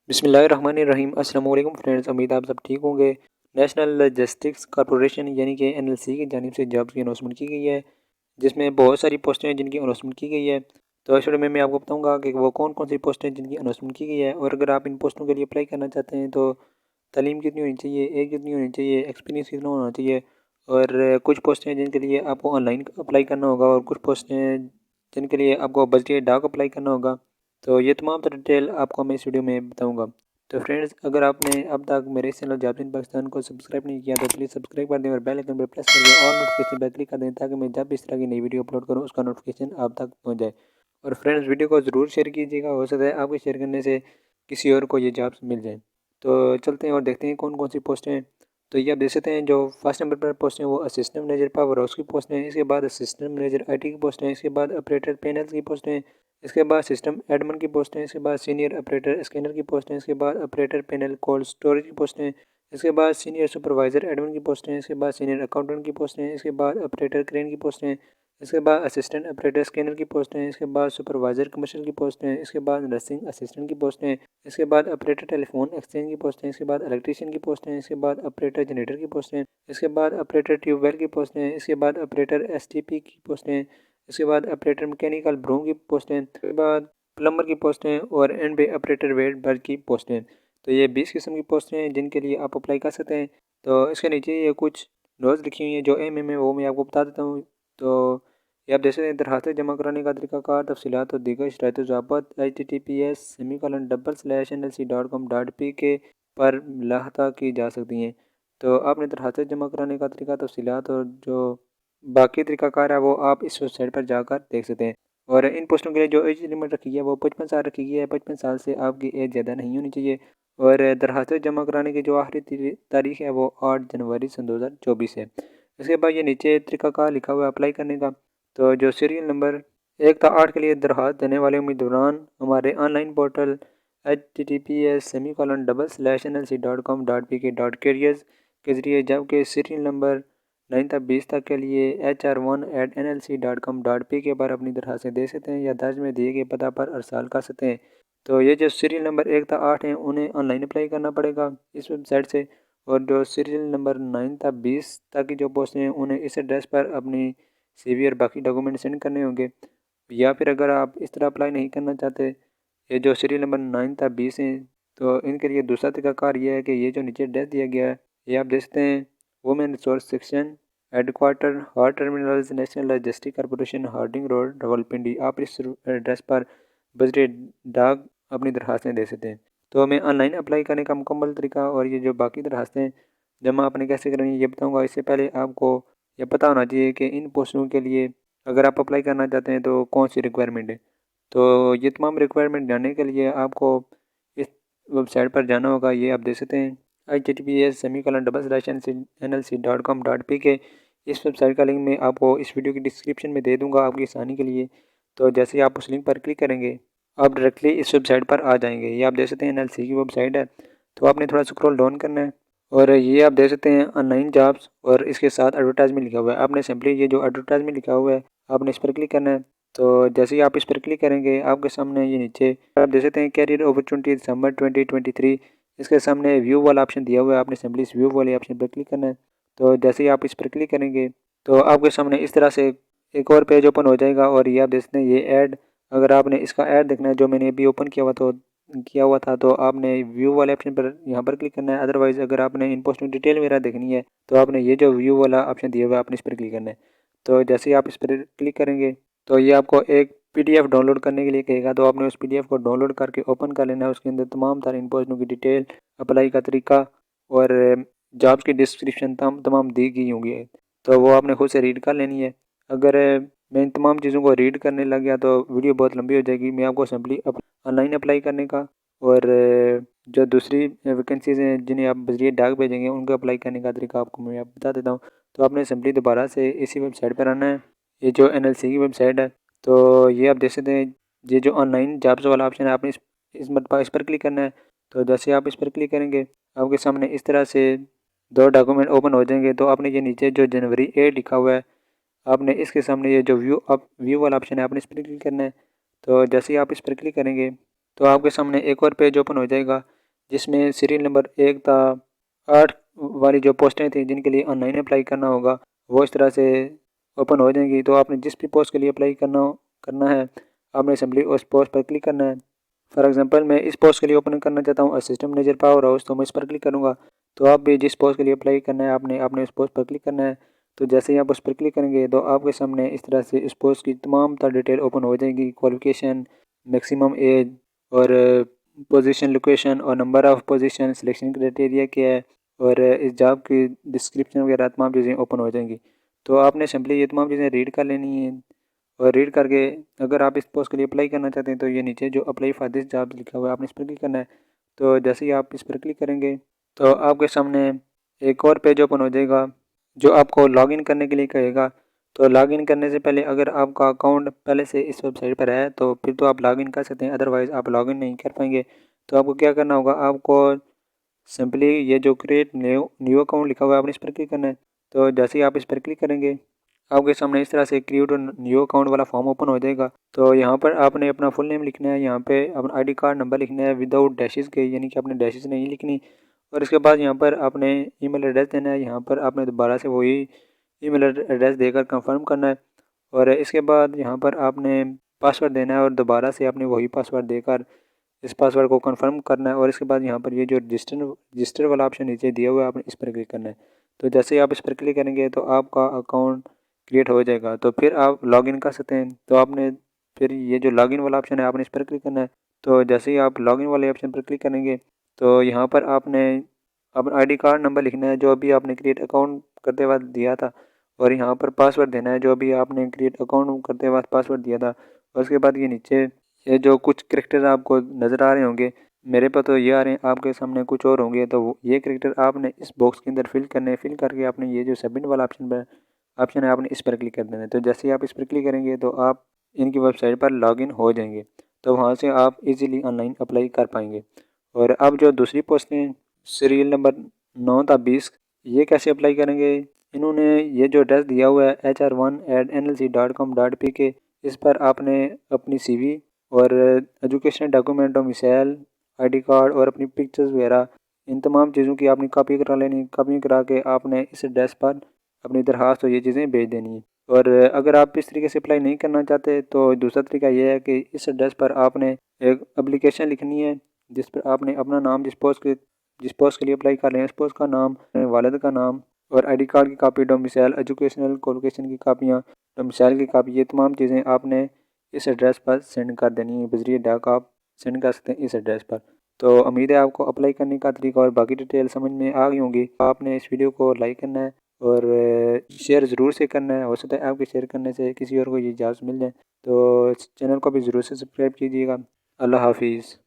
बिस्मिल्लाहिर्रहमानिर्रहीम। अस्सलाम वालेकुम फ्रेंड्स, उम्मीद आप सब ठीक होंगे। नेशनल लॉजिस्टिक्स कॉरपोरेशन यानी कि एनएलसी की जानिब से जॉब्स की अनाउंसमेंट की गई है, जिसमें बहुत सारी पोस्टें हैं जिनकी अनाउंसमेंट की गई है। तो इस वीडियो में मैं आपको बताऊंगा कि वो कौन कौन सी पोस्टें हैं जिनकी अनाउंसमेंट की गई है, और अगर आप इन पोस्टों के लिए अप्लाई करना चाहते हैं तो तालीम कितनी होनी चाहिए, एज कितनी होनी चाहिए, एक्सपीरियंस कितना होना चाहिए। और कुछ पोस्टें हैं जिनके लिए आपको ऑनलाइन अप्लाई करना होगा, और कुछ पोस्टें हैं जिनके लिए आपको बजट डाक अप्लाई करना होगा। तो ये तमाम तरह डिटेल आपको मैं इस वीडियो में बताऊंगा। तो फ्रेंड्स, अगर आपने अब तक मेरे इस चैनल जॉब्स इन पाकिस्तान को सब्सक्राइब नहीं किया तो प्लीज़ सब्सक्राइब कर दें और बेल आइकन पर प्रेस करके और नोटिफिकेशन पर क्लिक कर दें, ताकि मैं जब भी इस तरह की नई वीडियो अपलोड करूं उसका नोटिफिकेशन आप तक पहुंच जाए। और फ्रेंड्स, वीडियो को ज़रूर शेयर कीजिएगा, हो सकता है आपके शेयर करने से किसी और को ये जॉब्स मिल जाए। तो चलते हैं और देखते हैं कौन कौन सी पोस्टें हैं। तो ये आप देख सकते हैं, जो फर्स्ट नंबर पर पोस्ट है वो असिस्टेंट मैनेजर पावर हाउस की पोस्ट है। इसके बाद असिस्टेंट मैनेजर आईटी की पोस्ट है। इसके बाद ऑपरेटर पैनल्स की पोस्ट है। इसके बाद सिस्टम एडमिन की पोस्ट है। इसके बाद सीनियर ऑपरेटर स्कैनर की पोस्ट है। इसके बाद ऑपरेटर पैनल कोल्ड स्टोरेज की पोस्ट है। इसके बाद सीनियर सुपरवाइजर एडमिन की पोस्ट है। इसके बाद सीनियर अकाउंटेंट की पोस्ट है। इसके बाद ऑपरेटर क्रेन की पोस्ट है। इसके बाद असिस्टेंट ऑपरेटर स्कैनर की पोस्ट है। इसके बाद सुपरवाइजर कमर्शियल की पोस्ट है। इसके बाद नर्सिंग असिस्टेंट की पोस्ट है। इसके बाद ऑपरेटर टेलीफोन एक्सचेंज की पोस्ट है। इसके बाद इलेक्ट्रीशियन की पोस्ट है। इसके बाद ऑपरेटर जनरेटर की पोस्ट है। इसके बाद ऑपरेटर ट्यूबवेल की पोस्ट है। इसके बाद ऑपरेटर एसटीपी की पोस्ट है। इसके बाद ऑपरेटर मैकेनिकल ब्रूम की पोस्ट है। इसके बाद प्लम्बर की पोस्ट हैं, और एंड पे ऑपरेटर वेट बर्ज की पोस्ट हैं। तो ये 20 किस्म की पोस्टें हैं जिनके लिए आप अप्लाई कर सकते हैं। तो इसके नीचे ये कुछ नोट्स लिखी हुई हैं जो एम एम है, वो मैं आपको बता देता हूँ। तो ये आप जैसे दरखास्त जमा कराने का तरीकाकार, तफसीलात और दीगर शराइत ज़ाब्त https://nlc.com.pk पर लाहता की जा सकती हैं। तो आपने दरखास्त जमा कराने का तरीका, तफसीलात और जो बाकी तरीकाकार है वो आप इस वेबसाइट पर जाकर देख सकते हैं। और इन पोस्टों के लिए जो एज लिमिट रखी है वो 55 साल रखी गई है। 55 साल से आपकी एज ज़्यादा नहीं होनी चाहिए। और दरखास्त जमा कराने की जो आखिरी तारीख है वो 8 जनवरी सन 2024 है। इसके बाद ये नीचे तरीकाकार लिखा हुआ है अप्लाई करने का। तो जो सीरियल नंबर 1 था 8 के लिए दरखास्त देने वाले उम्मीदवार हमारे ऑनलाइन पोर्टल https://nlc.com.pk.careers के ज़रिए, जबकि सीरियल नंबर 9 था 20 तक के लिए HR1@nlc.com.pk पर अपनी दरखास्तें दे सकते हैं, या दर्ज में दिए गए पता पर अरसाल कर सकते हैं। तो ये जो सीरियल नंबर 1 था 8 हैं उन्हें ऑनलाइन अप्लाई करना पड़ेगा इस वेबसाइट से। और जो सीरियल नंबर 9 था 20 तक की जो पोस्टें हैं उन्हें इस एड्रेस पर अपनी CV और बाकी डॉक्यूमेंट सेंड करने होंगे। या फिर अगर आप इस तरह अप्लाई नहीं करना चाहते, ये जो सीरियल नंबर 9 था 20 हैं, तो इनके लिए दूसरा तरीकाकार ये है कि ये जो नीचे एड्रेस दिया गया है ये आप देखते हैं, वुमेन रिसोर्स सेक्शन, हेडक्वार्टर हार terminals, national logistic corporation, Harding road, Rawalpindi. आप इस एड्रेस पर बजट डाक अपनी दरखास्तें दे सकते हैं। तो हमें ऑनलाइन अप्लाई करने का मुकम्मल तरीका और ये जो बाकी दरखास्तें जमा आपने कैसे करनी ये बताऊंगा। इससे पहले आपको ये पता होना चाहिए कि इन पोस्टों के लिए अगर आप अप्लाई करना चाहते हैं तो कौन सी रिक्वायरमेंट है। तो ये तमाम रिक्वायरमेंट जानने के लिए आपको इस वेबसाइट पर जाना होगा। ये आप देख सकते हैं https://nlc.com.pk। इस वेबसाइट का लिंक मैं आपको इस वीडियो की डिस्क्रिप्शन में दे दूंगा आपकी आसानी के लिए। तो जैसे ही आप उस लिंक पर क्लिक करेंगे आप डायरेक्टली इस वेबसाइट पर आ जाएंगे। ये आप देख सकते हैं एनएलसी की वेबसाइट है। तो आपने थोड़ा स्क्रॉल डाउन करना है, और ये आप देख सकते हैं ऑनलाइन जॉब्स, और इसके साथ एडवर्टाइजमेंट लिखा हुआ है। आपने सिंपली ये जो एडवर्टाइजमेंट लिखा हुआ है आपने इस पर क्लिक करना है। तो जैसे ही आप इस पर क्लिक करेंगे आपके सामने ये नीचे आप देख सकते हैं कैरियर अपॉर्चुनिटी दिसंबर 2023। इसके सामने व्यू वाला ऑप्शन दिया हुआ है, आपने सिंपली इस व्यू वाले ऑप्शन पर क्लिक करना है। तो जैसे ही आप इस पर क्लिक करेंगे तो आपके सामने इस तरह से एक और पेज ओपन हो जाएगा। और ये आप देख सकते हैं ये ऐड, अगर आपने इसका ऐड देखना है जो मैंने अभी ओपन किया हुआ था तो आपने व्यू वाले ऑप्शन पर यहाँ पर क्लिक करना है। अदरवाइज़ अगर आपने इन पोस्टों डिटेल मेरा देखनी है तो आपने ये जो व्यू वाला ऑप्शन दिया हुआ है आपने इस पर क्लिक करना है। तो जैसे ही आप इस पर क्लिक करेंगे तो ये आपको एक PDF डाउनलोड करने के लिए कहेगा। तो आपने उस PDF को डाउनलोड करके ओपन कर लेना है। उसके अंदर तमाम सारे इन पोस्टों की डिटेल, अप्लाई का तरीका और जॉब्स की डिस्क्रिप्शन तमाम दी गई होंगी। तो वो आपने खुद से रीड कर लेनी है। अगर मैं इन तमाम चीज़ों को रीड करने लग गया तो वीडियो बहुत लंबी हो जाएगी। मैं आपको सिंपली ऑनलाइन अप्लाई करने का और जो दूसरी वैकेंसीज़ हैं जिन्हें आप बजरिए डाक भेजेंगे उनको अप्लाई करने का तरीका आपको मैं आप बता देता हूँ। तो आपने सिंपली दोबारा से इसी वेबसाइट पर आना है, ये जो NLC की वेबसाइट है। तो ये आप देख सकते हैं ये जो ऑनलाइन जॉब्स वाला ऑप्शन है आपने इस मरतबा इस पर क्लिक करना है। तो जैसे आप इस पर क्लिक करेंगे आपके सामने इस तरह से 2 डॉक्यूमेंट ओपन हो जाएंगे। तो आपने ये नीचे जो जनवरी 8 लिखा हुआ है आपने इसके सामने ये जो व्यू वाला ऑप्शन है आपने इस पर क्लिक करना है। तो जैसे ही आप इस पर क्लिक करेंगे तो आपके सामने एक और पेज ओपन हो जाएगा। जिसमें सीरियल नंबर 1 था। 8 वाली जो पोस्टें थी जिनके लिए ऑनलाइन अप्लाई करना होगा वो इस तरह से ओपन हो जाएंगी। तो आपने जिस भी पोस्ट के लिए अप्लाई करना है आपने सिंपली उस पोस्ट पर क्लिक करना है। फॉर एग्जांपल मैं इस पोस्ट के लिए ओपन करना चाहता हूँ असिस्टेंट मैनेजर पावर हाउस, तो मैं इस पर क्लिक करूँगा। तो आप भी जिस पोस्ट के लिए अप्लाई करना है आपने आपने उस पोस्ट पर क्लिक करना है। तो जैसे ही आप उस पर क्लिक करेंगे तो आपके सामने इस तरह से इस पोस्ट की तमाम तर डिटेल ओपन हो जाएगी। क्वालिफिकेशन, मैक्सिमम एज और पोजीशन, लोकेशन और number of position, selection criteria क्या है और इस जॉब की डिस्क्रिप्शन वगैरह तमाम चीज़ें ओपन हो जाएंगी। तो आपने सिंपली ये तमाम चीज़ें रीड कर लेनी है और रीड करके अगर आप इस पोस्ट के लिए अप्लाई करना चाहते हैं तो ये नीचे जो अप्लाई फॉर दिस जॉब लिखा हुआ है आपने इस पर क्लिक करना है। तो जैसे ही आप इस पर क्लिक करेंगे तो आपके सामने एक और पेज ओपन हो जाएगा जो आपको लॉगिन करने के लिए कहेगा। तो लॉगिन करने से पहले अगर आपका अकाउंट पहले से इस वेबसाइट पर है तो फिर तो आप लॉगिन कर सकते हैं, अदरवाइज़ आप लॉगिन नहीं कर पाएंगे। तो आपको क्या करना होगा, आपको सिंपली ये जो क्रिएट न्यू न्यू अकाउंट लिखा हुआ है आपने इस पर क्लिक करना है। तो जैसे ही आप इस पर क्लिक करेंगे आपके सामने इस तरह से क्रिएट न्यू अकाउंट वाला फॉर्म ओपन हो जाएगा। तो यहाँ पर आपने अपना फुल नेम लिखना है, यहाँ पे अपना आईडी कार्ड नंबर लिखना है विदाउट डैशेस के, यानी कि आपने डैशेस नहीं लिखनी। और इसके बाद यहाँ पर आपने ईमेल एड्रेस देना है, यहाँ पर आपने दोबारा से वही ईमेल एड्रेस देकर कंफर्म करना है। और इसके बाद यहाँ पर आपने पासवर्ड देना है और दोबारा से आपने वही पासवर्ड देकर इस पासवर्ड को कंफर्म करना है। और इसके बाद यहाँ पर ये जो रजिस्टर वाला ऑप्शन नीचे दिया हुआ है आपने इस पर क्लिक करना है। तो जैसे ही आप इस पर क्लिक करेंगे तो आपका अकाउंट क्रिएट हो जाएगा। तो फिर आप लॉगिन कर सकते हैं। तो आपने फिर ये जो लॉगिन वाला ऑप्शन है आपने इस पर क्लिक करना है। तो जैसे ही आप लॉगिन वाले ऑप्शन पर क्लिक करेंगे तो यहाँ पर आपने अपना आईडी कार्ड नंबर लिखना है जो अभी आपने क्रिएट अकाउंट करते वक्त दिया था, और यहाँ पर पासवर्ड देना है जो अभी आपने क्रिएट अकाउंट करते वक्त पासवर्ड दिया था। और उसके बाद ये नीचे ये जो कुछ करैक्टर आपको नज़र आ रहे होंगे, मेरे पर तो ये आ रहे हैं, आपके सामने कुछ और होंगे, तो ये करैक्टर आपने इस बॉक्स के अंदर फिल करने हैं। फिल करके आपने ये जो सबमिट वाला ऑप्शन है आपने इस पर क्लिक कर देना है। तो जैसे ही आप इस पर क्लिक करेंगे तो आप इनकी वेबसाइट पर लॉगिन हो जाएंगे। तो वहाँ से आप इजीली ऑनलाइन अप्लाई कर पाएंगे। और अब जो दूसरी पोस्टें सीरियल नंबर 9 था 20, ये कैसे अप्लाई करेंगे, इन्होंने ये जो एड्रेस दिया हुआ है hr1@nlc.com.pk, इस पर आपने अपनी CV और educational document, domicile, ID card और अपनी पिक्चर्स वगैरह इन तमाम चीज़ों की आपने कॉपी करा लेनी। कॉपी करा के आपने इस एड्रेस पर अपनी दरख्वास्त और ये चीज़ें भेज देनी है। और अगर आप इस तरीके से अप्लाई नहीं करना चाहते तो दूसरा तरीका ये है कि इस एड्रेस पर आपने एक एप्लीकेशन लिखनी है जिस पर आपने अपना नाम, जिस पोस्ट के लिए अप्लाई कर रहे हैं उस पोस्ट का नाम, वालिद का नाम और आईडी कार्ड की कापी, डोमिसाइल, एजुकेशनल क्वालिफिकेशन की कापियाँ, डोमिसाइल की कापी, ये तमाम चीज़ें आपने इस एड्रेस पर सेंड कर देनी है। बजरिए डाक आप सेंड कर सकते हैं इस एड्रेस पर। तो उम्मीद है आपको अप्लाई करने का तरीका और बाकी डिटेल समझ में आ गई होंगी। आपने इस वीडियो को लाइक करना है और शेयर ज़रूर से करना है। हो सकता है आपके शेयर करने से किसी और को ये इजाज़त मिल जाए। तो चैनल को भी ज़रूर से सब्सक्राइब कीजिएगा। अल्लाह हाफिज़।